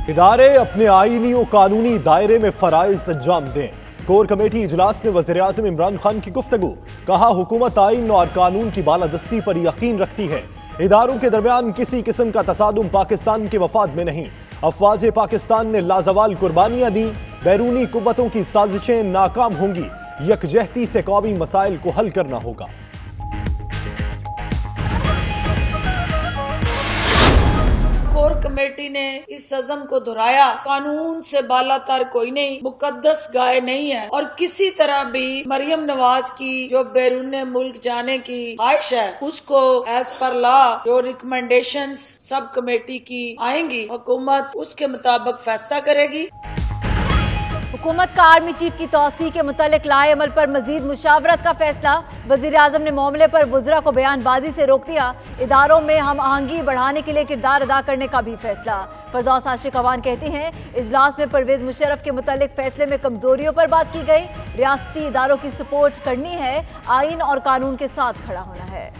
इदारे अपने आईनी और कानूनी दायरे में फराइज अंजाम दें। कोर कमेटी इजलास में वज़ीर-ए-आज़म इमरान खान की गुफ्तगू। कहा, हुकूमत आईन और कानून की बालादस्ती पर यकीन रखती है। इदारों के दरमियान किसी किस्म का तसादुम पाकिस्तान के मफाद में नहीं। अफवाज पाकिस्तान ने लाजवाल कुर्बानियां दी। बैरूनी कुव्वतों की साजिशें नाकाम होंगी। यकजहती से कौमी मसाइल को हल करना होगा। कोर कमेटी ने इस अज़म को दोहराया, कानून से बालातर कोई नहीं, मुकद्दस गाय नहीं है और किसी तरह भी मरियम नवाज की जो बैरून मुल्क जाने की ख्वाहिश है उसको एज पर लॉ जो रिकमेंडेशंस सब कमेटी की आएंगी, हुकूमत उसके मुताबिक फैसला करेगी। हुकूमत का आर्मी चीफ की तौसीह के मुतालिक लाए अमल पर मजीद मुशावरत का फैसला। वजीर आजम ने मामले पर वुज़रा को बयानबाजी से रोक दिया। इदारों में हम आहंगी बढ़ाने के लिए किरदार अदा करने का भी फैसला। फरदौस आशिक अवान कहती हैं, इजलास में परवेज मुशर्रफ के मुतालिक फैसले में कमजोरियों पर बात की गई। रियासती इदारों की सपोर्ट करनी है, आइन और कानून के साथ खड़ा होना है।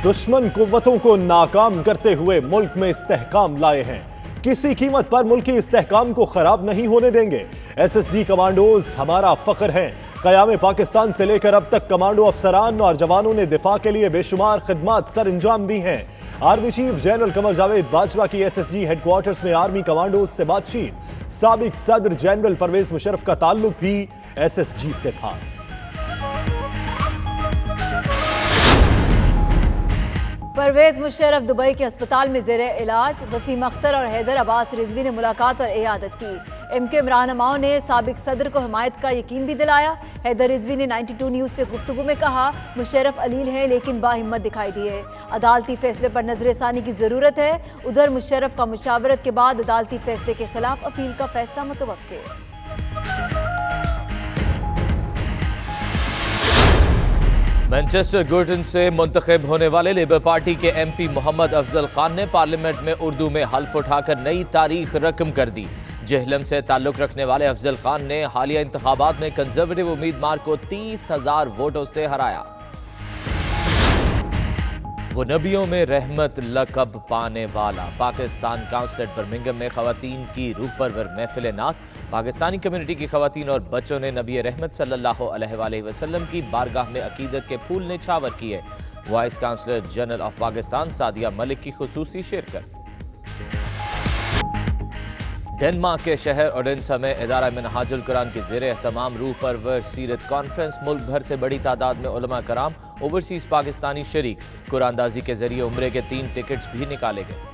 दुश्मन कुव्वतों को नाकाम करते हुए मुल्क में इस्तेहकाम लाए हैं। किसी कीमत पर मुल्की इस्तेहकाम को खराब नहीं होने देंगे। SSG कमांडोज हमारा फख्र हैं। क़याम पाकिस्तान से लेकर अब तक कमांडो अफसरान और जवानों ने दिफा के लिए बेशुमार खिदमात सर अंजाम दी हैं। Army chief general Qamar Javed Bajwa की SSG हेडक्वार्टर्स में आर्मी कमांडोज से बातचीत। साबिक सदर जनरल परवेज मुशर्रफ का ताल्लुक भी SSG से था। परवेज मुशर्रफ दुबई के अस्पताल में ज़ेरे इलाज। वसीम अख्तर और हैदर अब्बास रिजवी ने मुलाकात और इयादत की। MK इमरान अमाओ ने साबिक सदर को हिमायत का यकीन भी दिलाया। हैदर रिजवी ने 92 न्यूज़ से गुफ्तगू में कहा, मुशर्रफ अलील है लेकिन बाहिम्मत दिखाई दिए। अदालती फैसले पर नजरसानी की ज़रूरत है। उधर मुशर्रफ का मुशावरत के बाद अदालती फैसले के खिलाफ अपील का फैसला मुतवक्के। मैनचेस्टर गुर्टन से मुंतखब होने वाले लेबर पार्टी के MP मोहम्मद अफजल खान ने पार्लियामेंट में उर्दू में हल्फ उठाकर नई तारीख रकम कर दी। जेहलम से ताल्लुक रखने वाले अफजल खान ने हालिया इंतखाबात में कंजर्वेटिव उम्मीदवार को 30,000 वोटों से हराया। वो नबियों में रहमत लक़ब पाने वाला। पाकिस्तान काउंसलेट बर्मिंघम में ख़वातीन की रूह परवर महफिल नात। पाकिस्तानी कम्युनिटी की ख़वातीन और बच्चों ने नबी रहमत सल्लल्लाहु अलैहि वसल्लम की बारगाह में अकीदत के फूल निछावर किए। Vice counsellor general of Pakistan Sadia Malik की खुसूसी शिरकत। डेनमार्क के शहर ओडेंसा में इदारा मिनहाजुल कुरान के ज़ेरे एहतमाम रूह परवर सीरत कॉन्फ्रेंस। मुल्क भर से बड़ी तादाद में उलमा कराम, ओवरसीज पाकिस्तानी शरीक। कुरानदाजी के जरिए उम्रे के 3 टिकट्स भी निकाले गए।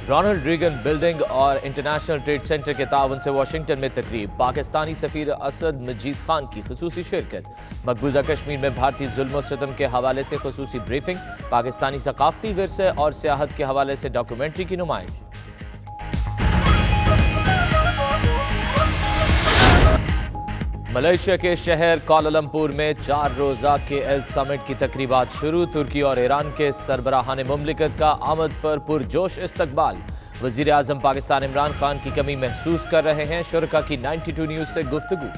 रोनाल्ड रीगन बिल्डिंग और इंटरनेशनल ट्रेड सेंटर के ताउन से वाशिंगटन में तकरीब। पाकिस्तानी सफीर असद मजीद खान की खुसूसी शिरकत। मकबूजा कश्मीर में भारतीय जुल्म सितम के हवाले से खुसूसी ब्रीफिंग। पाकिस्तानी सकाफती विरसे और सियाहत के हवाले से डॉक्यूमेंट्री की नुमाइश। मलेशिया के शहर कुआलालंपुर में 4 रोज़ा KL समिट की तकरीबात शुरू। तुर्की और ईरान के सरबराहान मुमलिकत का आमद पर पुरजोश इस्तकबाल। वज़ीर आज़म पाकिस्तान इमरान खान की कमी महसूस कर रहे हैं। शुरका की 92 न्यूज़ से गुफ्तगू।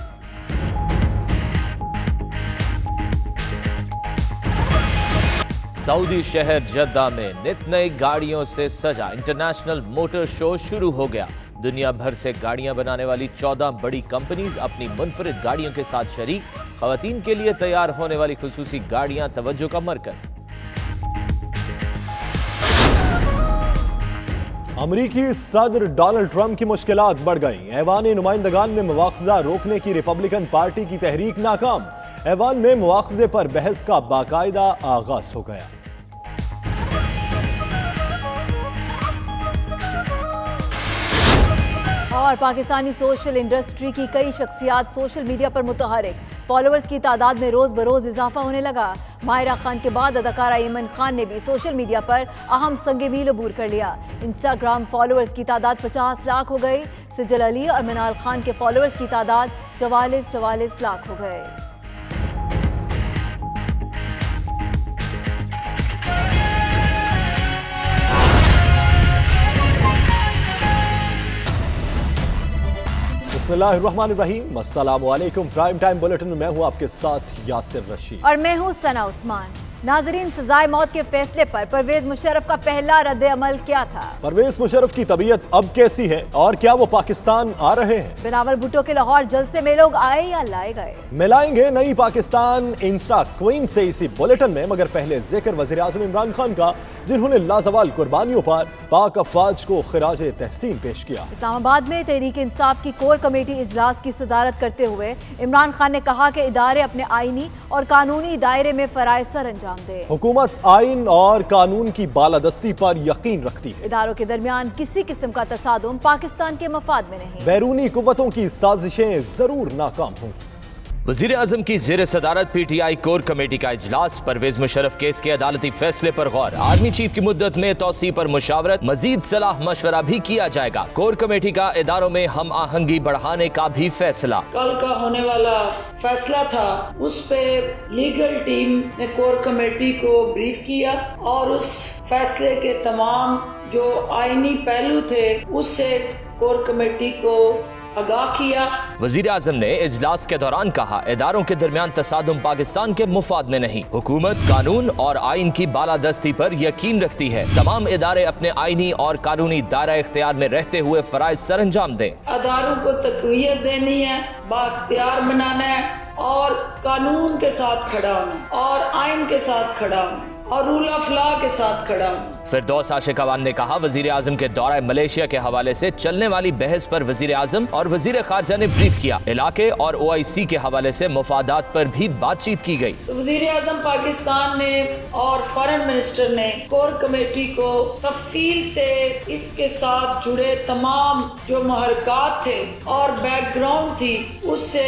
सऊदी शहर जद्दा में नित नई गाड़ियों से सजा इंटरनेशनल मोटर शो शुरू हो गया। दुनिया भर से गाड़ियां बनाने वाली 14 बड़ी कंपनीज अपनी मुनफरिद गाड़ियों के साथ शरीक। खवातीन के लिए तैयार होने वाली खुसूसी गाड़ियां तवज्जो का मरकज। अमरीकी सदर डोनाल्ड ट्रंप की मुश्किलात बढ़ गई। ऐवान नुमाइंदगान में मुआवजा रोकने की रिपब्लिकन पार्टी की तहरीक नाकाम। ऐवान में मुआवजे पर बहस का बाकायदा आगाज हो गया। और पाकिस्तानी सोशल इंडस्ट्री की कई शख्सियात सोशल मीडिया पर मुतहरिक। फॉलोअर्स की तादाद में रोज बरोज इजाफा होने लगा। माहिरा खान के बाद अदाकारा ईमन खान ने भी सोशल मीडिया पर अहम संग मील अबूर कर लिया। इंस्टाग्राम फॉलोअर्स की तादाद 50 लाख हो गई। सिजल अली और मिनाल खान के फॉलोअर्स की तादाद 44 लाख हो गए। बिस्मिल्लाहिर्रहमानिर्रहीम, अस्सलाम वालेकुम। प्राइम टाइम बुलेटिन में मैं हूं आपके साथ यासिर रशीद और मैं हूं सना उस्मान। नाजरीन, सजाए मौत के फैसले पर परवेज मुशर्रफ का पहला रद्द अमल क्या था? परवेज मुशर्रफ की तबीयत अब कैसी है और क्या वो पाकिस्तान आ रहे हैं? बिलावल भुट्टो के लाहौर जलसे में लोग आए या लाए गए? मिलाएंगे नई पाकिस्तान इंस्टा क्वीन से इसी बुलेटिन में, मगर पहले जिक्र वजीर आज़म इमरान खान का, जिन्होंने लाजवाल कुर्बानियों पर पाक अफवाज को खिराज तहसीन पेश किया। इस्लामाबाद में तहरीक इंसाफ की कोर कमेटी इजलास की सदारत करते हुए इमरान खान ने कहा कि इदारे अपने आईनी और कानूनी दायरे में फराइज सर अंजाम दे। हुकूमत आइन और कानून की बालादस्ती पर यकीन रखती है। इदारों के दरमियान किसी किस्म का तसादुम पाकिस्तान के मफाद में नहीं। बैरूनी कुव्वतों की साजिशें जरूर नाकाम होंगी। वजीर आजम की जेर सदारत पीटीआई कोर कमेटी का इजलास। परवेज मुशर्रफ केस के अदालती फैसले पर गौर। आर्मी चीफ की मुद्दत में तौसी पर मुशावरत, मजीद सलाह मशवरा भी किया जाएगा। कोर कमेटी का इदारों में हम आहंगी बढ़ाने का भी फैसला। कल का होने वाला फैसला था, उस पे लीगल टीम ने कोर कमेटी को ब्रीफ किया और उस फैसले के तमाम जो आईनी पहलू थे उससे कोर कमेटी को आगाह किया। वजीर आजम ने इजलास के दौरान कहा, इदारों के दरमियान तसादुम पाकिस्तान के मुफाद में नहीं। हुकूमत कानून और आइन की बालादस्ती पर यकीन रखती है। तमाम इदारे अपने आइनी और कानूनी दायरा इख्तियार में रहते हुए फराइज सर अंजाम दें। इदारों को तक़वियत देनी है, बाख्तियार बनाना है और कानून के साथ खड़ा होना और आइन के साथ खड़ा होना और रूल ऑफ लॉ के साथ खड़ा हूँ। फिरदौस आशिक अवान ने कहा, वजीर आजम के दौरा मलेशिया के हवाले से चलने वाली बहस पर वजीर आजम और वजीर खारजा ने ब्रीफ किया। इलाके और OIC के हवाले से मुफादात पर भी बातचीत की गई। वजीर आजम पाकिस्तान ने और फॉरेन मिनिस्टर ने कोर कमेटी को तफसील से इसके साथ जुड़े तमाम जो मुहरकात थे और बैकग्राउंड थी उससे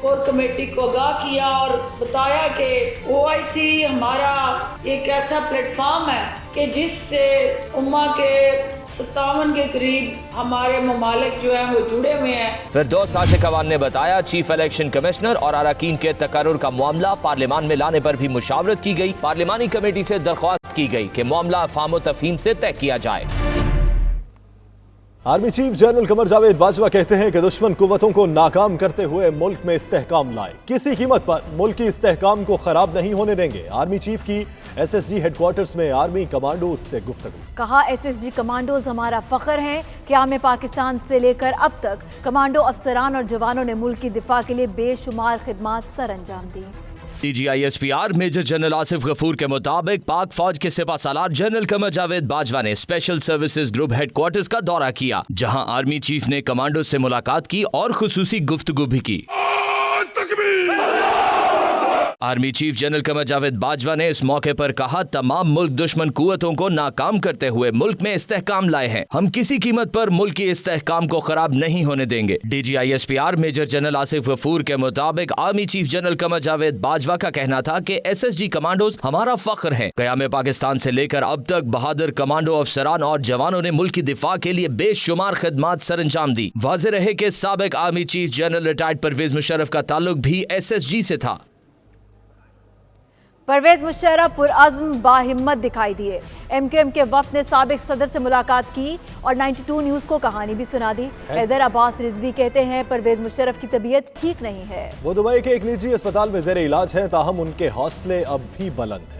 कोर कमेटी को आगाह किया और बताया कि OIC हमारा एक ऐसा प्लेटफॉर्म है कि जिससे उम्मा के 57 के करीब हमारे ममालिक जो हैं वो जुड़े हुए हैं। फिरदौस आशिक अवान ने बताया, चीफ इलेक्शन कमिश्नर और अरकान के तकर्रुर का मामला पार्लियामान में लाने पर भी मुशावरत की गई। पार्लियामानी कमेटी से दरख्वास्त की गई कि मामला फाहम तफहीम से तय किया जाए। Army chief general Qamar Javed Bajwa कहते हैं कि दुश्मन कुव्वतों को नाकाम करते हुए मुल्क में इस्तेहकाम लाए, किसी कीमत पर मुल्क की इस्तेहकाम को खराब नहीं होने देंगे। आर्मी चीफ की SSG हेडक्वार्टर्स में आर्मी कमांडोज से गुफ्तगू। कहा, SSG कमांडोज हमारा फख्र हैं। क़याम पाकिस्तान से लेकर अब तक कमांडो अफसरान और जवानों ने मुल्क की दिफा के लिए बेशुमार खिदमात सर अंजाम दी। DGISPR major general Asif Ghafoor के मुताबिक पाक फौज के सिपा सालार जनरल कमर जावेद बाजवा ने स्पेशल सर्विसेज ग्रुप हेडक्वार्टर्स का दौरा किया, जहां आर्मी चीफ ने कमांडो से मुलाकात की और खुसूसी गुफ्तगू भी की। Army chief general Qamar Javed Bajwa ने इस मौके पर कहा, तमाम मुल्क दुश्मन कुव्वतों को नाकाम करते हुए मुल्क में इस्तेहकाम लाए हैं। हम किसी कीमत पर मुल्क की इस्तेहकाम को खराब नहीं होने देंगे। DGISPR major general Asif Ghafoor के मुताबिक army chief general Qamar Javed Bajwa का कहना था कि SSG कमांडोज हमारा फख्र है। क़याम पाकिस्तान से लेकर अब तक बहादुर कमांडो अफसरान और जवानों ने मुल्क की दिफा के लिए बेशुमार खिदमात सर अंजाम दी। वाज़ेह रहे कि साबिक army chief general retired Pervez Musharraf का ताल्लुक भी SSG से था। परवेज मुशर्रफ पुरअज़्म बाहिम्मत दिखाई दिए। MQM के वफ़द ने साबिक सदर से मुलाकात की और 92 न्यूज़ को कहानी भी सुना दी। हैदर अब्बास रिजवी कहते हैं, परवेज मुशर्रफ की तबीयत ठीक नहीं है। वो दुबई के एक निजी अस्पताल में ज़ेरे इलाज हैं, ताहम उनके हौसले अब भी बुलंद हैं।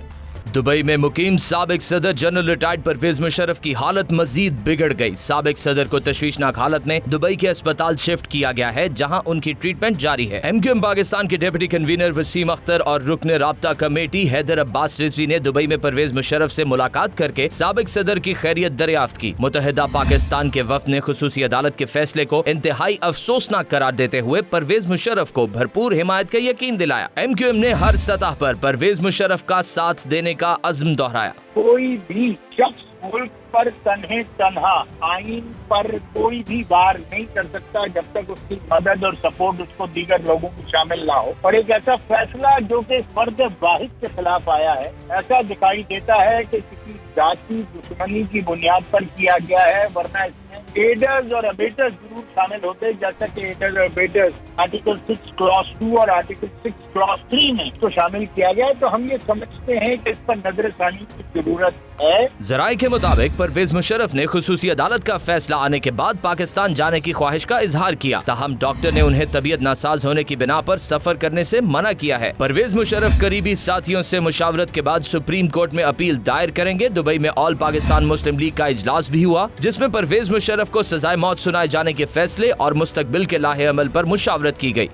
दुबई में मुकीम साबिक सदर जनरल रिटायर्ड परवेज मुशर्रफ की हालत मजीद बिगड़ गई। साबिक सदर को तशवीशनाक हालत में दुबई के अस्पताल शिफ्ट किया गया है, जहां उनकी ट्रीटमेंट जारी है। MQM पाकिस्तान के डिप्टी कन्वीनर वसीम अख्तर और रुकन राब्ता कमेटी हैदर अब्बास रिजवी ने दुबई में परवेज मुशर्रफ से मुलाकात करके साबिक सदर की खैरियत दरियाफ्त की। मुत्तहिदा पाकिस्तान के वफ़द ने खुसूसी अदालत के फैसले को इंतहाई अफसोसनाक करार देते हुए परवेज मुशर्रफ को भरपूर हिमायत का यकीन दिलाया। MQM ने हर सतह पर परवेज मुशर्रफ का साथ देने का अज़्म दोहराया। कोई भी शख्स मुल्क पर तन्हा आइन पर कोई भी वार नहीं कर सकता जब तक उसकी मदद और सपोर्ट उसको दीगर लोगों को शामिल ना हो। और एक ऐसा फैसला जो कि फर्द वाहिद के खिलाफ आया है, ऐसा दिखाई देता है कि किसी जाति दुश्मनी की बुनियाद पर किया गया है, वरना इसमें एडर्स और अबेटर्स जरूर शामिल होते हैं, जैसा कि एडर्स और अबेटर्स आर्टिकल 6 क्लॉज 2 और आर्टिकल 6 क्लॉज 3 में तो शामिल किया गया है। तो हम ये समझते हैं कि इस पर नजरसानी की जरूरत है। जराये के मुताबिक परवेज मुशर्रफ ने खुसूसी अदालत का फैसला आने के बाद पाकिस्तान जाने की ख्वाहिश का इजहार किया, ताहम डॉक्टर ने उन्हें तबीयत नासाज होने की बिना पर सफर करने से मना किया है। परवेज मुशर्रफ करीबी साथियों से मुशावरत के बाद सुप्रीम कोर्ट में अपील दायर करेंगे। दुबई में ऑल पाकिस्तान मुस्लिम लीग का इजलास भी हुआ, जिसमें परवेज मुशर्रफ को सजाए मौत सुनाए जाने के फैसले और मुस्तकबिल के लाहे अमल पर मुशावरत की गई।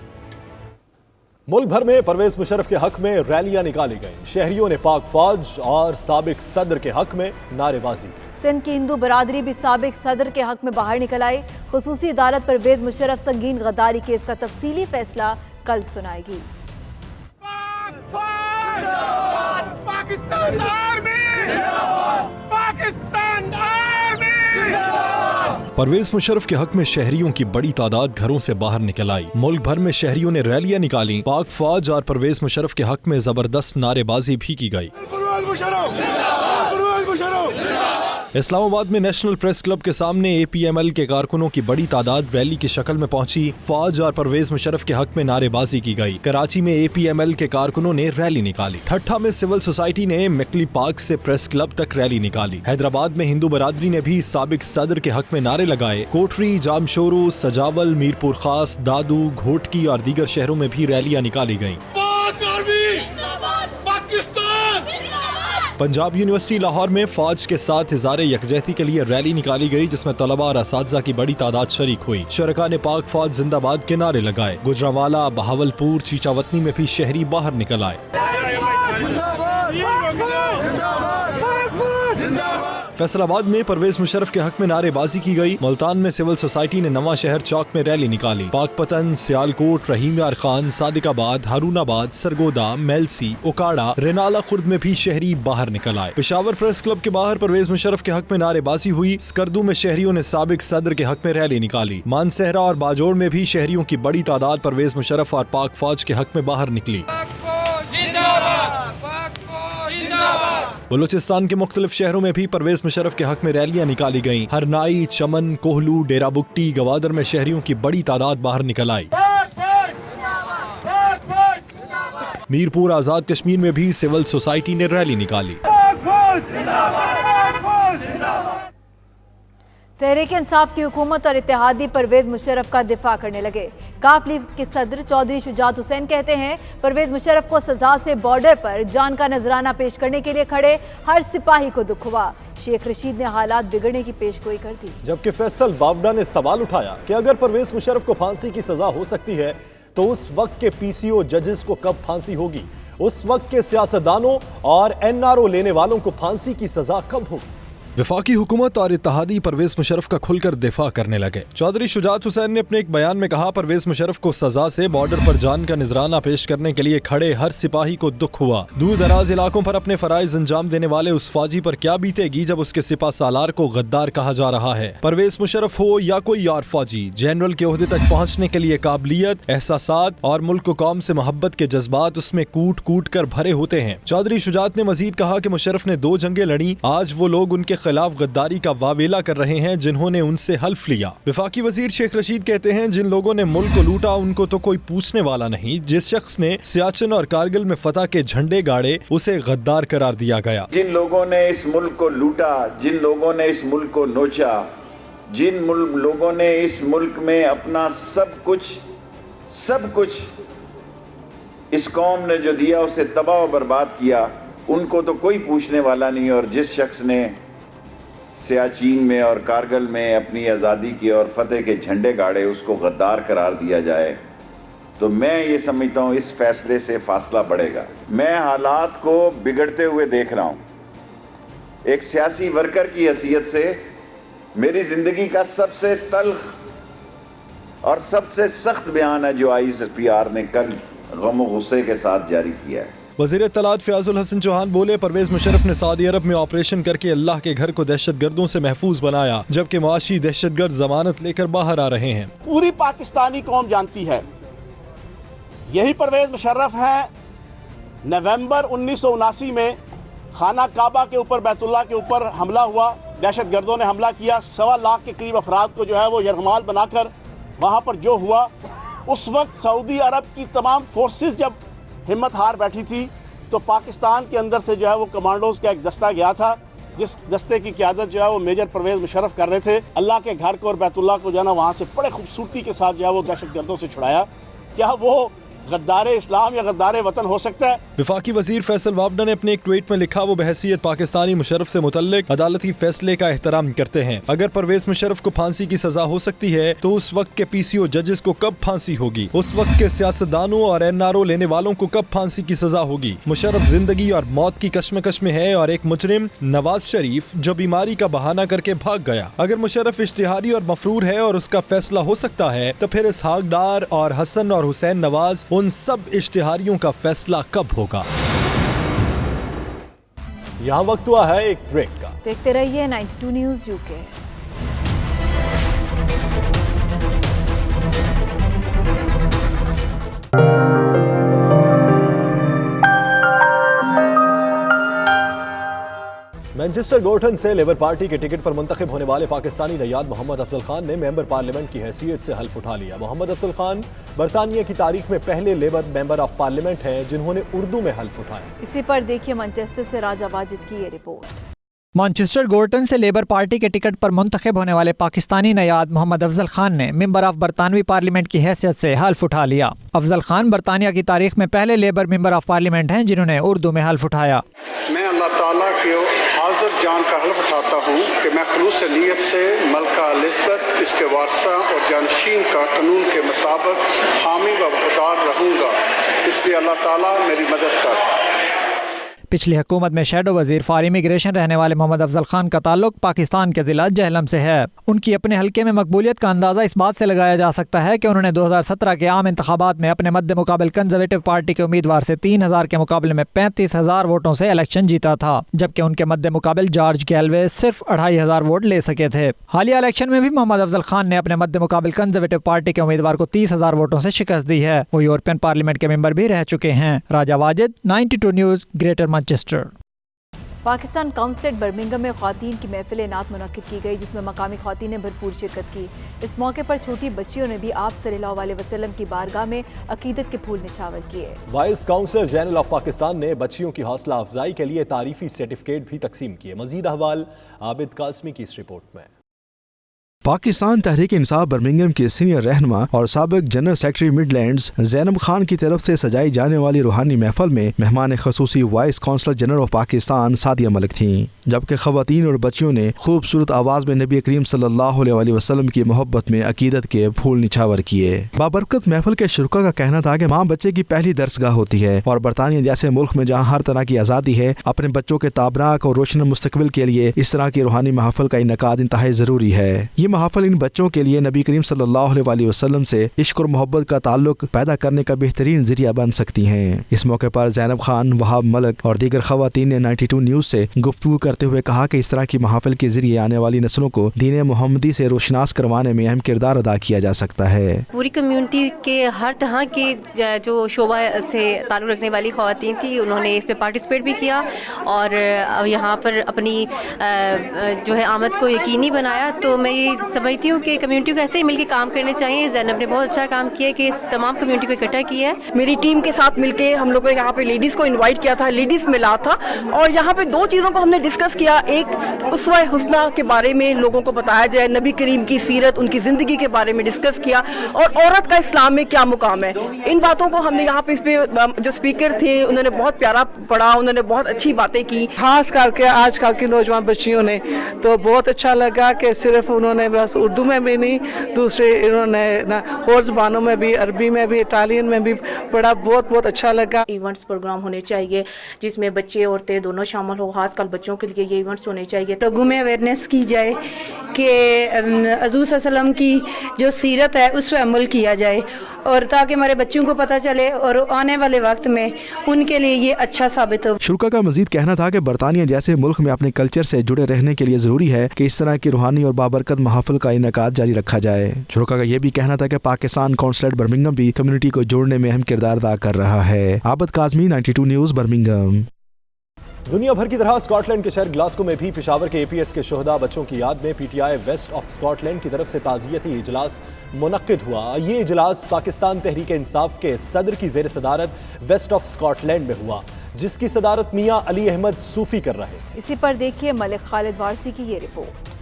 मुल्क भर में परवेज मुशर्रफ के हक में रैलियां निकाली गईं। शहरियों ने पाक फौज और साबिक सदर के हक में नारेबाजी की। सिंध की हिंदू बरादरी भी साबिक सदर के हक में बाहर निकल आई। खुसूसी अदालत परवेज मुशर्रफ संगीन गद्दारी केस का तफसीली फैसला कल सुनाएगी। Pakistan army Pakistan army. परवेज मुशर्रफ के हक में शहरियों की बड़ी तादाद घरों से बाहर निकल आई। मुल्क भर में शहरियों ने रैलियां निकाली। पाक फौज और परवेज मुशर्रफ के हक में जबरदस्त नारेबाजी भी की गई। इस्लामाबाद में नेशनल प्रेस क्लब के सामने APML के कारकुनों की बड़ी तादाद रैली की शक्ल में पहुंची। फौज और परवेज मुशर्रफ के हक में नारेबाजी की गई। कराची में APML के कारकुनों ने रैली निकाली। ठट्ठा में सिविल सोसाइटी ने मैकली पार्क से प्रेस क्लब तक रैली निकाली। हैदराबाद में हिंदू बरादरी ने भी साबिक सदर के हक में नारे लगाए। कोठरी, जामशोरू, सजावल, मीरपुर खास, दादू, घोटकी और दीगर शहरों में भी रैलियां निकाली गयी। पंजाब यूनिवर्सिटी लाहौर में फौज के साथ इज़हार यकजहती के लिए रैली निकाली गई, जिसमें तलबा और असातिज़ा की बड़ी तादाद शरीक हुई। शुरका ने पाक फौज जिंदाबाद के नारे लगाए। गुजरांवाला, बहावलपुर, चीचावतनी में भी शहरी बाहर निकल आए। फैसलाबाद में परवेज मुशर्रफ के हक में नारेबाजी की गई। मुल्तान में सिविल सोसाइटी ने नवा शहर चौक में रैली निकाली। पाकपतन, सियालकोट, रहीम यार खान, सादिकाबाद, हारूनाबाद, सरगोदा, मेलसी, ओकाड़ा, रेनाला खुर्द में भी शहरी बाहर निकल आए। पेशावर प्रेस क्लब के बाहर परवेज मुशर्रफ के हक में नारेबाजी हुई। स्कर्दू में शहरियों ने साबिक सदर के हक में रैली निकाली। मानसहरा और बाजोड़ में भी शहरियों की बड़ी तादाद परवेज मुशर्रफ और पाक फौज के हक में बाहर निकली। बलूचिस्तान के मुख्तलिफ शहरों में भी परवेज मुशर्रफ के हक में रैलियां निकाली गईं। हरनाई, चमन, कोहलू, डेरा बुगटी, गवादर में शहरियों की बड़ी तादाद बाहर निकल आई। मीरपुर, आजाद कश्मीर में भी सिविल सोसाइटी ने रैली निकाली। तहरीक इंसाफ की हुकूमत और इत्तेहादी परवेज मुशर्रफ का दिफा करने लगे। काफ लीग के सदर चौधरी शुजात हुसैन कहते हैं परवेज मुशर्रफ को सजा से बॉर्डर पर जान का नजराना पेश करने के लिए खड़े हर सिपाही को दुख हुआ। शेख रशीद ने हालात बिगड़ने की पेशगोई कर दी, जबकि फैसल वावडा ने सवाल उठाया कि अगर परवेज मुशर्रफ को फांसी की सजा हो सकती है तो उस वक्त के PCO जजेस को कब फांसी होगी? उस वक्त के सियासतदानों और NRO लेने वालों को फांसी की सजा कब होगी? वफाकी हुकूमत और इत्तेहादी परवेज मुशर्रफ का खुलकर दिफा करने लगे। चौधरी शुजात हुसैन ने अपने एक बयान में कहा परवेज मुशर्रफ को सजा से बॉर्डर पर जान का नजराना पेश करने के लिए खड़े हर सिपाही को दुख हुआ। दूर दराज इलाकों पर अपने फराइज अंजाम देने वाले उस फौजी पर क्या बीतेगी जब उसके सिपा सालार को गद्दार कहा जा रहा है। परवेज मुशर्रफ हो या कोई और फौजी, जनरल के ओहदे तक पहुँचने के लिए काबिलियत, एहसासात और मुल्क कौम से मोहब्बत के जज्बात उसमें कूट कूट कर भरे होते हैं। चौधरी शुजात ने मजीद कहा कि मुशर्रफ ने 2 जंगें लड़ी, आज वो लोग उनके खिलाफ गद्दारी का वावेला कर रहे हैं जिन्होंने उनसे हल्फ लिया। वफाकी वजीर शेख रशीद कहते हैं जिन लोगों ने मुल्क को लूटा उनको तो कोई पूछने वाला नहीं। जिस शख्स ने सियाचिन और कारगिल में फतह के झंडे गाड़े उसे गद्दार करार दिया गया। जिन लोगों ने इस मुल्क को लूटा, जिन लोगों ने इस मुल्क को नोचा, जिन लोगों ने इस मुल्क में अपना सब कुछ इस कौम ने जो दिया उसे तबाह और बर्बाद किया, उनको तो कोई पूछने वाला नहीं। और जिस शख्स ने सियाचिन में और कारगिल में अपनी आज़ादी की और फतेह के झंडे गाड़े उसको गद्दार करार दिया जाए, तो मैं ये समझता हूँ इस फैसले से फासला बढ़ेगा। मैं हालात को बिगड़ते हुए देख रहा हूँ। एक सियासी वर्कर की हैसियत से मेरी ज़िंदगी का सबसे तल्ख और सबसे सख्त बयान है जो ISPR ने कल गम और गुस्से के साथ जारी किया है। वज़ीर इत्तलात फ़याज़ुल हसन चौहान बोले परवेज मुशर्रफ ने सऊदी अरब में ऑपरेशन करके अल्लाह के घर को दहशतगर्दों से महफूज बनाया, जबकि मुआशी दहशतगर्द जमानत लेकर बाहर आ रहे हैं। पूरी पाकिस्तानी कौम जानती है यही परवेज मुशर्रफ है। नवंबर 1979 में खाना काबा के ऊपर, बैतुल्लाह के ऊपर हमला हुआ, दहशत गर्दों ने हमला किया, 1.25 लाख के करीब अफराद को जो है वो यरगमाल बनाकर वहाँ पर जो हुआ, उस वक्त सऊदी अरब की तमाम फोर्सेस जब हिम्मत हार बैठी थी तो पाकिस्तान के अंदर से जो है वो कमांडोज का एक दस्ता गया था, जिस दस्ते की क़यादत जो है वो मेजर परवेज़ मुशर्रफ कर रहे थे। अल्लाह के घर को और बैतुल्लाह को जो है ना वहाँ से बड़े खूबसूरती के साथ जो है वो दहशत गर्दों से छुड़ाया। क्या वो गद्दार इस्लाम या गद्दार वतन हो सकता है? वफाकी वजीर फैसल वाबडा ने अपने एक ट्वीट में लिखा, वो बहसीयत पाकिस्तानी मुशर्रफ से मुतल्लिक अदालती फैसले का एहतराम करते हैं। अगर परवेज मुशर्रफ को फांसी की सजा हो सकती है तो उस वक्त के PCO जजेस को कब फांसी होगी? उस वक्त के सियासतदानों और NRO लेने वालों को कब फांसी की सजा होगी? मुशर्रफ जिंदगी और मौत की कश्मकश में है और एक मुजरिम नवाज शरीफ जो बीमारी का बहाना करके भाग गया। अगर मुशर्रफ इश्तिहारी और मफरूर है और उसका फैसला हो सकता है तो फिर इसहाक डार और हसन और हुसैन नवाज, उन सब इश्तिहारियों का फैसला कब होगा? यहाँ वक्त हुआ है एक ब्रेक का। देखते रहिए 92 न्यूज़ UK। मैनचेस्टर गोर्टन से लेबर पार्टी के टिकट पर मुंतखब होने वाले पाकिस्तानी नयाद मोहम्मद अफजल खान ने मेंबर पार्लियामेंट की हैसियत से हल्फ उठा लिया। मोहम्मद अफजल खान बरतानिया की तारीख में पहले लेबर मेंबर ऑफ पार्लियामेंट हैं जिन्होंने उर्दू में हल्फ उठाया। इसी पर देखिए मैनचेस्टर से राजा वाजिद की ये रिपोर्ट। मैनचेस्टर गोर्टन से लेबर पार्टी के टिकट पर मुंतखब होने वाले पाकिस्तानी नयाद मोहम्मद अफजल खान ने मेंबर ऑफ बरतानवी पार्लियामेंट की हैसियत से हल्फ उठा लिया। अफजल खान बरतानिया की तारीख में पहले लेबर मेंबर ऑफ पार्लियामेंट हैं जिन्होंने उर्दू में हल्फ उठाया। मैं अल्लाह ताला की हाज़िर जान का हल्फ उठाता हूँ कि मैं खुलूस नीयत से मलका एलिज़ाबेथ, इसके वारसा और जानशीन का कानून के मुताबिक हामी व वफादार रहूँगा, इसलिए अल्लाह ताला मेरी मदद कर। पिछली हुकूमत में शैडो वजीर फॉर इमिग्रेशन रहने वाले मोहम्मद अफजल खान का ताल्लुक पाकिस्तान के जिला जहलम से है। उनकी अपने हल्के में मकबूलियत का अंदाज़ा इस बात से लगाया जा सकता है कि उन्होंने 2017 के आम इंतखाबात में अपने मद्दे मुकाबल कंजर्वेटिव पार्टी के उम्मीदवार से 3000 के मुकाबले में 35,000 वोटों से इलेक्शन जीता था, जबकि उनके मद्दे मुकाबल जॉर्ज गैलवे सिर्फ 2500 वोट ले सके थे। हालिया इलेक्शन में भी मोहम्मद अफजल खान ने अपने मद्दे मुकाबल कंजर्वेटिव पार्टी के उम्मीदवार को 30,000 वोटों से शिकस्त दी है। वो यूरोपियन पार्लियामेंट के मेंबर भी रह चुके हैं। Raja Wajid, 92 news, Greater Manchester. Pakistan consulate Birmingham में ख़वातीन की महफिल नात मुनक्किद की गई, जिसमें मकामी ख़वातीन ने भरपूर शिरकत की। इस मौके पर छोटी बच्चियों ने भी आप सल्लल्लाहु अलैहि वसल्लम की बारगाह में अकीदत के फूल निछावर किए। Vice counsellor general of Pakistan ने बच्चियों की हौसला अफजाई के लिए तारीफी सर्टिफिकेट भी तकसीम किए। मजीद अहवाल आबिद कासमी की इस रिपोर्ट में। पाकिस्तान तहरीक इंसाफ बर्मिंघम के सीनियर रहनुमा और साबिक general secretary Midlands Zainab Khan की तरफ से सजाई जाने वाली रूहानी महफल में मेहमान खसूसी vice counsellor general of Pakistan Sadia Malik थीं, जबकि खवातीन और बच्चियों ने खूबसूरत आवाज़ में नबी करीम सल्लल्लाहु अलैहि वसल्लम की मोहब्बत में अकीदत के फूल निछावर किए। बाबरकत महफल के शुरका का कहना था कि माँ बच्चे की पहली दरसगाह होती है और बरतानिया जैसे मुल्क में जहाँ हर तरह की आज़ादी है, अपने बच्चों के ताबराक और रोशन मुस्तकबिल के लिए इस तरह की रूहानी महफल का इनकाद इंतहाई ज़रूरी है। ये महफल इन बच्चों के लिए नबी करीम सल्लल्लाहु अलैहि वसल्लम से इश्क और मोहब्बत का ताल्लुक पैदा करने का बेहतरीन जरिया बन सकती हैं। इस मौके पर ज़ैनब खान, वहाब मलिक और दीगर खवातीन ने 92 न्यूज़ से गुफ्तगू करते हुए कहा कि इस तरह की महफिल के जरिए आने वाली नस्लों को दीन मोहम्मदी से रोशनास करवाने में अहम किरदार अदा किया जा सकता है। पूरी कम्युनिटी के हर तरह की जो शोबा से ताल्लुक रखने वाली खवातीन थी, उन्होंने इसमें पार्टिसिपेट भी किया और यहाँ पर अपनी जो है आमद को यकीनी बनाया। तो मैं ये समझती हूँ कि कम्युनिटी को ऐसे ही मिलकर काम करने चाहिए। ज़ैनब ने बहुत अच्छा काम किया कि इस तमाम कम्युनिटी को इकट्ठा किया है। मेरी टीम के साथ मिलके हम लोगों ने यहाँ पे लेडीज़ को इनवाइट किया था, लेडीज़ मिला था और यहाँ पे दो चीज़ों को हमने डिस्कस किया। एक उसवा हुस्ना के बारे में लोगों को बताया जाए, नबी करीम की सीरत, उनकी ज़िंदगी के बारे में डिस्कस किया और औरत का इस्लाम में क्या मुकाम है। इन बातों को हमने यहाँ पे इस पे जो स्पीकर थे उन्होंने बहुत प्यारा पढ़ा, उन्होंने बहुत अच्छी बातें की। खास करके आजकल की नौजवान बच्चियों ने तो बहुत अच्छा लगा कि सिर्फ उन्होंने बस उर्दू में भी नहीं, दूसरे इन्होंने ना और ज़बानों में भी, अरबी में भी, इटालियन में भी पढ़ा। बहुत बहुत अच्छा लगा। इवेंट्स प्रोग्राम होने चाहिए जिसमें बच्चे औरतें दोनों शामिल हो, खासकर बच्चों के लिए ये इवेंट्स होने चाहिए। लोगों में अवेयरनेस की जाए कि हज़ूर सल्लल्लाहु अलैहि वसल्लम की जो सीरत है उस पर अमल किया जाए और ताकि हमारे बच्चों को पता चले और आने वाले वक्त में उनके लिए ये अच्छा साबित हो। शुरा का मजीद कहना था कि बरतानिया जैसे मुल्क में अपने कल्चर से जुड़े रहने के लिए ज़रूरी है कि इस तरह की रूहानी और बाबरकत महफिल का इनकाद जारी रखा जाए। शुरा का यह भी कहना था कि पाकिस्तान काउंसलेट बर्मिंघम भी कम्युनिटी को जोड़ने में अहम किरदार अदा कर रहा है। Abid Kazmi, 92 news, Birmingham. दुनिया भर की तरह स्कॉटलैंड के शहर ग्लासगो में भी पेशावर के एपीएस के शोहदा बच्चों की याद में पीटीआई वेस्ट ऑफ स्कॉटलैंड की तरफ से ताज़ियती इजलास मुनक्किद हुआ। ये इजलास पाकिस्तान तहरीक इंसाफ के सदर की ज़ेर सदारत वेस्ट ऑफ स्कॉटलैंड में हुआ, जिसकी सदारत मियां अली अहमद सूफी कर रहे थे। इसी पर देखिए मलिक खालिद वारसी की ये रिपोर्ट।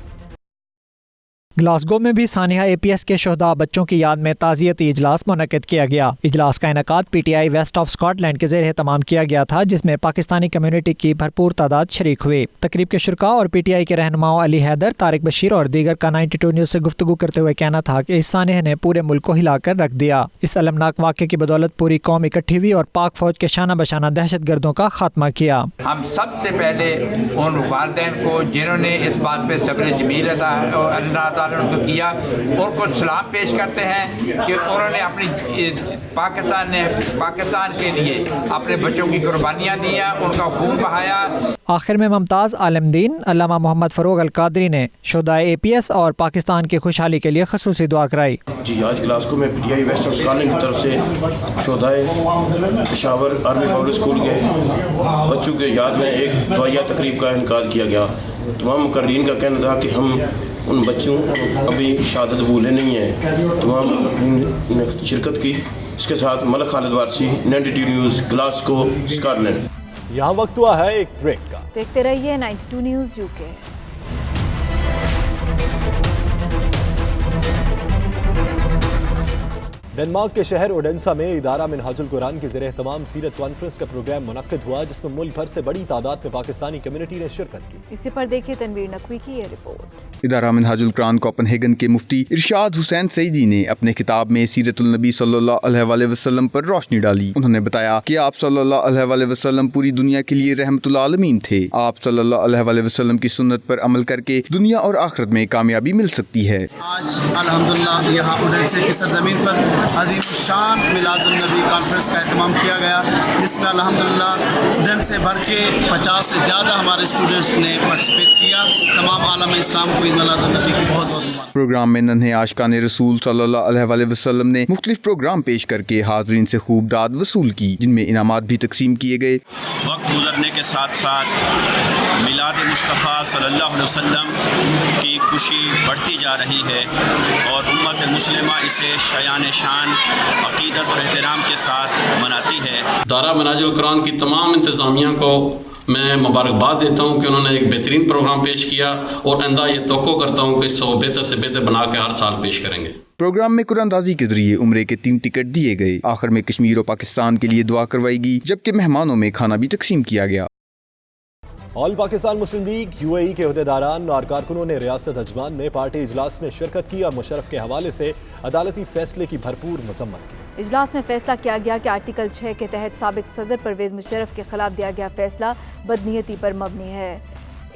ग्लासगो में भी सानिया एपीएस के शोहदा बच्चों की याद में ताज़ियती इजलास मुनक्किद किया गया। इजलास का इनेकाद पीटीआई वेस्ट ऑफ स्कॉटलैंड के ज़ेर तमाम किया गया था, जिसमें पाकिस्तानी कम्युनिटी की भरपूर तादाद शरीक हुए। तकरीब के शुरा और पीटीआई के रहनुमाओं अली हैदर, तारिक बशीर और दीगर का 92 न्यूज़ से गुफ्तगू करते हुए कहना था कि इस सानिया ने पूरे मुल्क को हिलाकर रख दिया। इस अलमनाक वाक़े की बदौलत पूरी कौम इकट्ठी हुई और पाक फौज के शाना बशाना दहशत गर्दों का खात्मा किया। हम सबसे पहले उन वालिदैन को जिन्होंने इस बात पे सब्र जमील अल्लाह ताला ने उनको किया, उनको सलाम पेश करते हैं कि उन्होंने अपनी पाकिस्तान के लिए अपने बच्चों की कुर्बानियाँ दी हैं, उनका खून बहाया। आखिर में मुमताज़ आलमदीन अल्लामा मोहम्मद फ़रूक अल-कादरी ने शोहदाए एपीएस और पाकिस्तान की खुशहाली के लिए ख़ुसूसी दुआ कराई। जी, आज ग्लासगो में पीटीआई वेस्ट ऑफ स्कॉटलैंड की तरफ से शोहदाए पेशावर आर्मी पब्लिक स्कूल के बच्चों के याद में एक दुआया तकरीब का इनेकाद किया गया। तमाम मुकर्रीन का कहना था कि हम उन बच्चों अभी शहादत भूले नहीं हैं। तमाम ने शिरकत की। इसके साथ Malik Khalid Warsi, 92 news, Glasgow, Scotland. यहाँ वक्त हुआ है एक ब्रेक का। देखते रहिए 92 न्यूज़ यूके। डेनमार्क के शहर ओडेंसा में इदारा मिनहाजुल कुरान के ज़रिए तमाम सीरत कॉन्फ्रेंस का प्रोग्राम मुनक्किद हुआ, जिसमें मुल्क भर से बड़ी तादाद में पाकिस्तानी कम्युनिटी ने शिरकत की। इसी पर देखिए तनवीर नकवी की ये रिपोर्ट। इदारा मिनहाजुल कुरान कोपनहेगन के मुफ्ती इरशाद हुसैन सईदी ने अपने खिताब में सीरतुल नबी सल्लल्लाहु अलैहि वसल्लम पर रोशनी डाली। उन्होंने बताया कि आप सल्लल्लाहु अलैहि वसल्लम पूरी दुनिया के लिए रहमतुल आलमीन थे। आप सल्लल्लाहु अलैहि वसल्लम की सुन्नत पर अमल करके दुनिया और आखिरत में कामयाबी मिल सकती है। आज अल्हम्दुलिल्लाह यहाँ ओडेंसा की सरजमीन पर अजीम शान मिलादुल नबी कॉन्फ्रेंस का एहतमाम किया गया, जिसमें अल्हम्दुलिल्लाह ओडेंसा से भर के 50 से ज़्यादा हमारे स्टूडेंट्स ने पार्टिसिपेट किया। तमाम आलम इस्लाम को ईद मिलादुल नबी की बहुत बहुत मुबारक। प्रोग्राम में नन्हे आशिकाने रसूल सल्लल्लाहु अलैहि वसल्लम ने मुख्तलिफ प्रोग्राम पेश करके हाज़रीन से खूब दाद वसूल की, जिनमें इनामात भी तकसीम किए गए। वक्त गुजरने के साथ साथ मिलाद मुस्तफ़ा सल्लल्लाहु अलैहि वसल्लम की खुशी बढ़ती जा रही है और उम्मत मुस्लिमा इसे शयान शान अकीदत और एहतराम के साथ मनाती है। दारा मिनहाजुल कुरान की तमाम इंतज़ामिया को मैं मुबारकबाद देता हूँ कि उन्होंने एक बेहतरीन प्रोग्राम पेश किया और आइंदा ये तवक्को करता हूँ कि इसको बेहतर से बेहतर बना के हर साल पेश करेंगे। प्रोग्राम में कुरानदाजी के जरिए उम्रे के 3 टिकट दिए गए। आखिर में कश्मीर और पाकिस्तान के लिए दुआ करवाई गई, जबकि मेहमानों में खाना भी तकसीम किया गया। ऑल पाकिस्तान मुस्लिम लीग यूएई के अहदेदारान और कारकुनों ने रियासत अजमान में पार्टी इजलास में शिरकत की और मुशर्रफ के हवाले से अदालती फैसले की भरपूर मजम्मत की। इजलास में फैसला किया गया कि आर्टिकल 6 के तहत साबिक सदर परवेज मुशर्रफ के खिलाफ दिया गया फैसला बदनीयती पर मबनी है।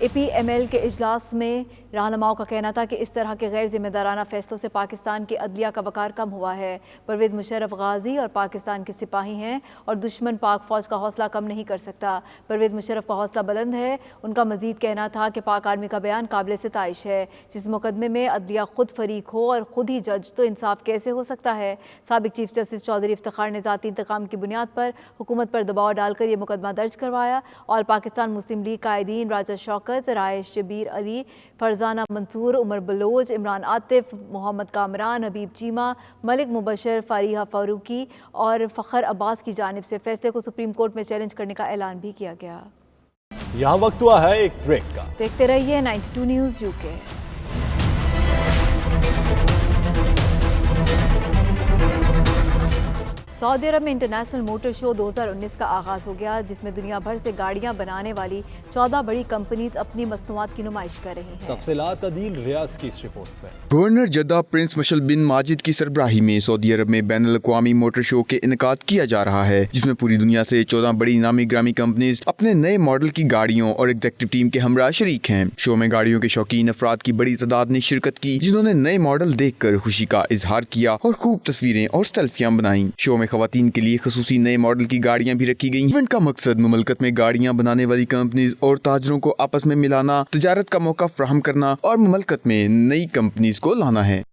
APML के इजलास में रहनुमाओं का कहना था कि इस तरह के गैर जिम्मेदाराना फैसलों से पाकिस्तान की अदलिया का वक़ार कम हुआ है। परवेज़ मुशर्रफ गाजी और पाकिस्तान के सिपाही हैं और दुश्मन पाक फ़ौज का हौसला कम नहीं कर सकता। परवेज़ मुशर्रफ का हौसला बुलंद है। उनका मज़ीद कहना था कि पाक आर्मी का बयान काबिल सिताइश है। जिस मुकदमे में अदलिया खुद फरीक हो और ख़ुद ही जज, तो इंसाफ कैसे हो सकता है। साबिक चीफ जस्टिस चौधरी इफ्तिखार ने ज़ाती इंतकाम की बुनियाद पर हुकूमत पर दबाव डालकर यह मुकदमा दर्ज करवाया। और पाकिस्तान मुस्लिम लीग कायदीन राजा शौकत, राय शबीर अली, फरजाना मंसूर, उमर बलोच, इमरान आतिफ, मोहम्मद कामरान, हबीब चीमा, मलिक मुबशर, फारिहा फारूकी और फ़खर अब्बास की जानिब से फैसले को सुप्रीम कोर्ट में चैलेंज करने का ऐलान भी किया गया। यहाँ वक्त हुआ है एक ब्रेक का। देखते रहिए 92 न्यूज़ यूके। सऊदी अरब में इंटरनेशनल मोटर शो 2019 का आगाज़ हो गया, जिसमें दुनिया भर से गाड़ियां बनाने वाली 14 बड़ी कंपनीज अपनी मसनूआत की नुमाइश कर रही हैं। तफसीलात अदील रियाज की इस रिपोर्ट में। गवर्नर जद्दा प्रिंस मशल बिन माजिद की सरबराही में सऊदी अरब में बैनुल अक़वामी मोटर शो के इनेकाद किया जा रहा है, जिसमें पूरी दुनिया से 14 बड़ी नामी ग्रामी कंपनीज अपने नए मॉडल की गाड़ियों और एग्जीक्यूटिव टीम के हमरा शरीक हैं। शो में गाड़ियों के शौकीन अफराद की बड़ी तादाद ने शिरकत की, जिन्होंने नए मॉडल देख कर खुशी का इजहार किया और खूब तस्वीरें और सेल्फियां बनाई। शो में खवातीन के लिए खसूसी नए मॉडल की गाड़ियां भी रखी गई। इवेंट का मकसद मुमलकत में गाड़ियां बनाने वाली कंपनीज और ताजरों को आपस में मिलाना, तजारत का मौका फराहम करना और मुमलकत में नई कंपनीज को लाना है।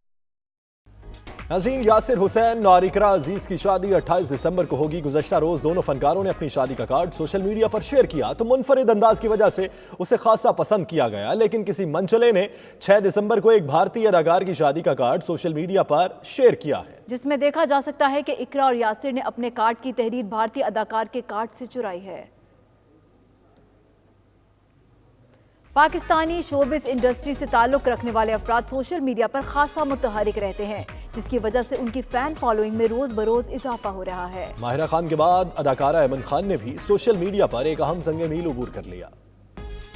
नज़ीम यासिर हुसैन और इकरा अजीज की शादी 28 दिसंबर को होगी। गुज़श्ता रोज दोनों फनकारों ने अपनी शादी का कार्ड सोशल मीडिया पर शेयर किया तो मुनफरिद अंदाज की वजह से उसे खासा पसंद किया गया, लेकिन किसी मनचले ने 6 दिसंबर को एक भारतीय अदाकार की शादी का कार्ड सोशल मीडिया पर शेयर किया है, जिसमें देखा जा सकता है कि इकरा और यासिर ने अपने कार्ड की तहरीर भारतीय अदाकार के कार्ड से चुराई है। पाकिस्तानी शोबिस इंडस्ट्री से ताल्लुक रखने वाले अफराद सोशल मीडिया पर खासा मुतहरिक रहते हैं, जिसकी वजह से उनकी फैन फॉलोइंग में रोज बरोज इजाफा हो रहा है। माहिरा खान के बाद अदाकारा ऐमन खान ने भी सोशल मीडिया पर एक अहम संग मील अबूर कर लिया।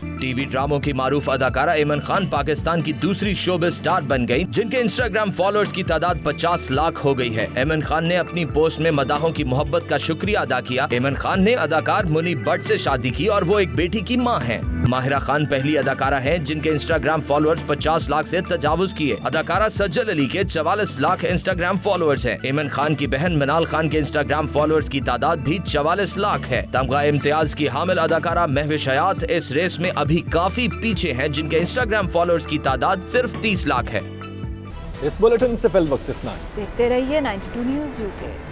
टीवी ड्रामों की मारूफ अदाकारा ऐमन खान पाकिस्तान की दूसरी शोबिस स्टार बन गई, जिनके इंस्टाग्राम फॉलोअर्स की तादाद 50 लाख हो गई है। ऐमन खान ने अपनी पोस्ट में मदाहों की मोहब्बत का शुक्रिया अदा किया। ऐमन खान ने अदाकार मुनीब भट्ट से शादी की और वो एक बेटी की मां हैं। माहिरा खान पहली अदाकारा हैं जिनके इंस्टाग्राम फॉलोअर्स 50 लाख से तजावुज किए। अदाकारा सज्जल अली के 44 लाख इंस्टाग्राम फॉलोअर्स हैं। ऐमन खान की बहन मिनाल खान के इंस्टाग्राम फॉलोअर्स की तादाद भी 44 लाख है। तमगा इम्तियाज की हामिल अदाकारा महविश हयात इस रेस में अभी काफी पीछे हैं, जिनके इंस्टाग्राम फॉलोअर्स की तादाद सिर्फ 30 लाख है। इस बुलेटिन से फिल वक्त इतना। देखते रहिए 92 न्यूज़ यूके।